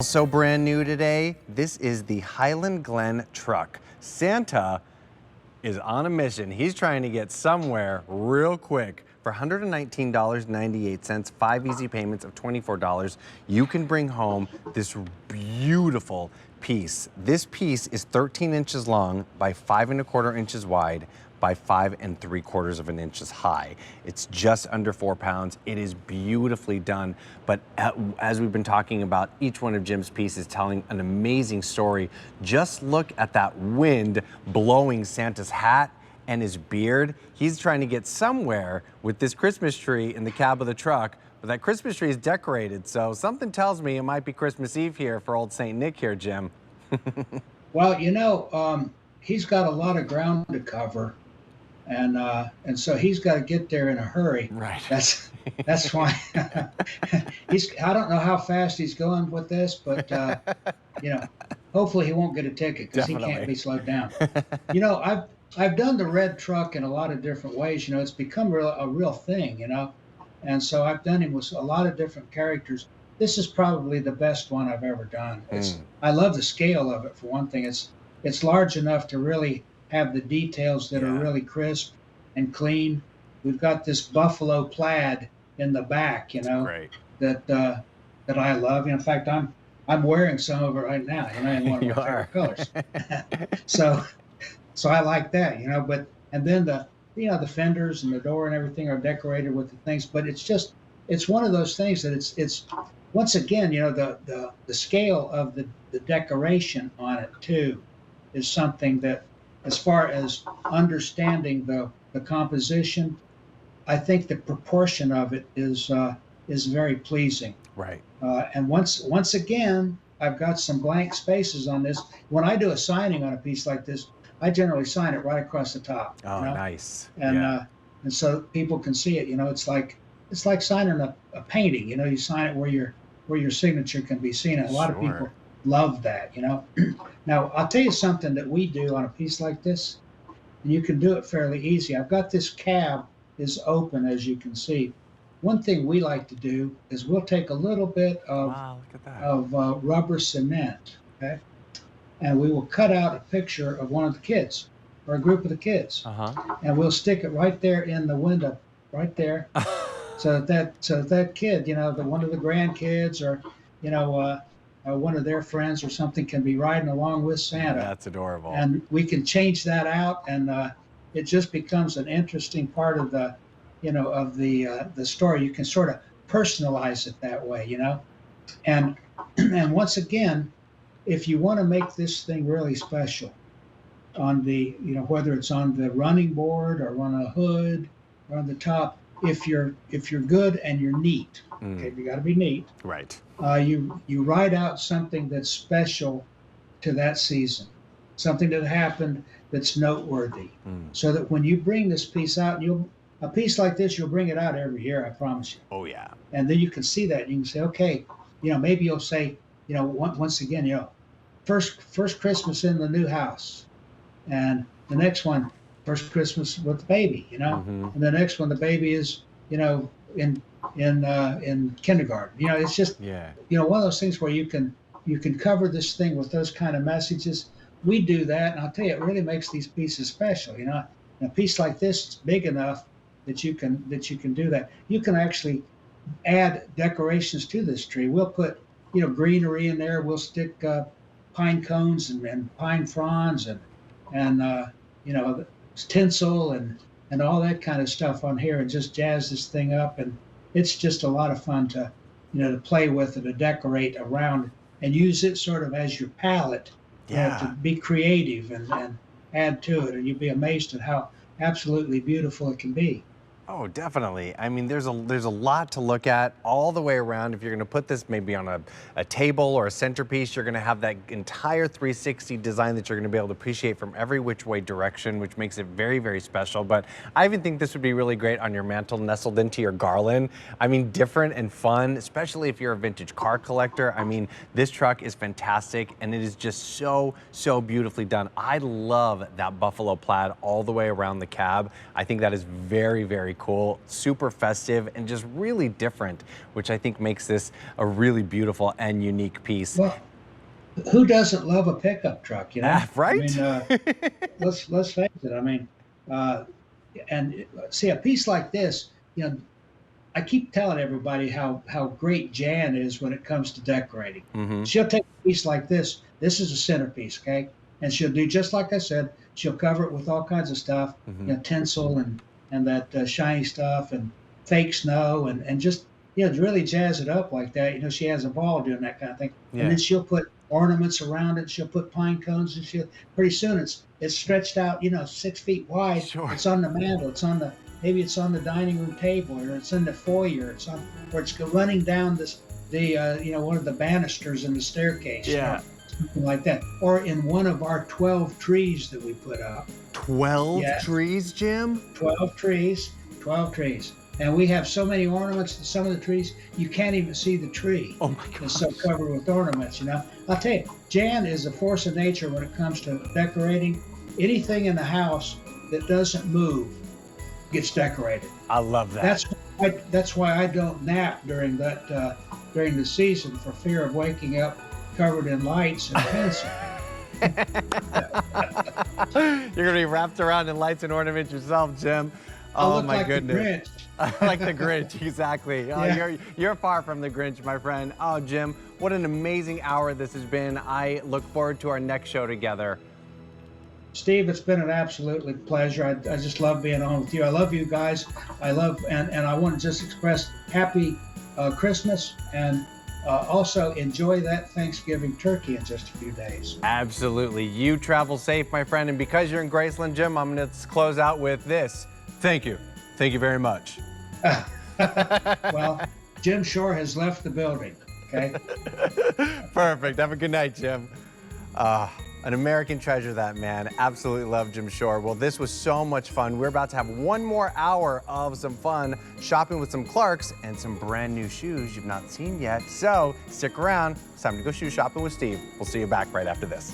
Also brand new today, this is the Highland Glen truck. Santa is on a mission. He's trying to get somewhere real quick. For $119.98, 5 easy payments of $24, you can bring home this beautiful piece. This piece is 13 inches long by 5¼ inches wide by 5¾ of an inches high. It's just under 4 pounds. It is beautifully done. But as we've been talking about, each one of Jim's pieces telling an amazing story. Just look at that wind blowing Santa's hat and his beard. He's trying to get somewhere with this Christmas tree in the cab of the truck, but that Christmas tree is decorated, so something tells me it might be Christmas Eve here for old Saint Nick here, Jim. Well, he's got a lot of ground to cover, and so he's got to get there in a hurry. Right. That's why I don't know how fast he's going with this, but hopefully he won't get a ticket because he can't be slowed down. I've done the red truck in a lot of different ways. It's become a real thing. And so I've done him with a lot of different characters. This is probably the best one I've ever done. I love the scale of it, for one thing. It's large enough to really have the details that are really crisp and clean. We've got this buffalo plaid in the back, that I love. In fact, I'm wearing some of it right now, in one of my favorite colors. So I like that, and then the fenders and the door and everything are decorated with the things, but it's one of those things that it's once again, the scale of the decoration on it too is something that, as far as understanding the composition, I think the proportion of it is very pleasing. Right. And once again, I've got some blank spaces on this. When I do a signing on a piece like this, I generally sign it right across the top. Oh, nice. And so people can see it. It's like signing a painting. You sign it where your signature can be seen. And a lot of people love that. Now I'll tell you something that we do on a piece like this, and you can do it fairly easy. I've got this cab is open, as you can see. One thing we like to do is we'll take a little bit of rubber cement, okay, and we will cut out a picture of one of the kids or a group of the kids, and we'll stick it right there in the window, right there, so that kid, one of the grandkids or one of their friends or something can be riding along with Santa. That's adorable. And we can change that out, and it just becomes an interesting part of the story. You can sort of personalize it that way, and once again, if you want to make this thing really special, on the whether it's on the running board or on a hood or on the top, if you're good and you're neat, okay, you got to be neat, right? You write out something that's special to that season, something that happened that's noteworthy, so that when you bring this piece out, a piece like this, you'll bring it out every year, I promise you. Oh yeah. And then you can see that, and you can say, okay, maybe you'll say, once again, first Christmas in the new house, and the next one, first Christmas with the baby, and the next one, the baby is, in kindergarten. It's just, one of those things where you can cover this thing with those kind of messages. We do that, and I'll tell you, it really makes these pieces special. A piece like this is big enough that you can do that. You can actually add decorations to this tree. We'll put greenery in there. We'll stick pine cones and pine fronds and tinsel and all that kind of stuff on here, and just jazz this thing up. And it's just a lot of fun to play with and to decorate around and use it sort of as your palette, to be creative and add to it, and you'd be amazed at how absolutely beautiful it can be. Oh, definitely. I mean, there's a lot to look at all the way around. If you're going to put this maybe on a table or a centerpiece, you're going to have that entire 360 design that you're going to be able to appreciate from every which way direction, which makes it very, very special. But I even think this would be really great on your mantle, nestled into your garland. I mean, different and fun, especially if you're a vintage car collector. I mean, this truck is fantastic, and it is just so, so beautifully done. I love that buffalo plaid all the way around the cab. I think that is very, very cool, super festive, and just really different, which I think makes this a really beautiful and unique piece. Well, who doesn't love a pickup truck? You know, I Right? mean, let's face it. I mean, uh, and see a piece like this. You know, I keep telling everybody how great Jan is when it comes to decorating. Mm-hmm. She'll take a piece like this. This is a centerpiece, okay? And she'll do just like I said. She'll cover it with all kinds of stuff, Mm-hmm. you know, tinsel and that shiny stuff and fake snow and just really jazz it up like that. You know, she has a ball doing that kind of thing. Yeah. And then she'll put ornaments around it. She'll put pine cones, and she'll pretty soon it's stretched out. You know, 6 feet wide. Sure. It's on the mantle. Maybe it's on the dining room table, or it's in the foyer. Or it's running down one of the banisters in the staircase. Yeah. Something like that. Or in one of our 12 trees that we put up. 12 Yeah. trees, Jim? 12 trees. 12 trees. And we have so many ornaments that some of the trees, you can't even see the tree. Oh my God. It's so covered with ornaments, you know. I'll tell you, Jan is a force of nature when it comes to decorating. Anything in the house that doesn't move gets decorated. I love that. That's why I don't nap during the season, for fear of waking up covered in lights and pencil. You're gonna be wrapped around in lights and ornaments yourself, Jim. I Oh look my like goodness. the Grinch. Like the Grinch, exactly. Oh, Yeah. you're far from the Grinch, my friend. Oh, Jim, what an amazing hour this has been. I look forward to our next show together. Steve, it's been an absolutely pleasure. I just love being on with you. I love you guys. I want to just express happy Christmas, and also enjoy that Thanksgiving turkey in just a few days. Absolutely. You travel safe, my friend. And because you're in Graceland, Jim, I'm going to close out with this. Thank you. Thank you very much. Well, Jim Shore has left the building. Okay. Perfect. Have a good night, Jim. An American treasure, that man. Absolutely love Jim Shore. Well, this was so much fun. We're about to have one more hour of some fun shopping with some Clarks and some brand new shoes you've not seen yet. So stick around. It's time to go shoe shopping with Steve. We'll see you back right after this.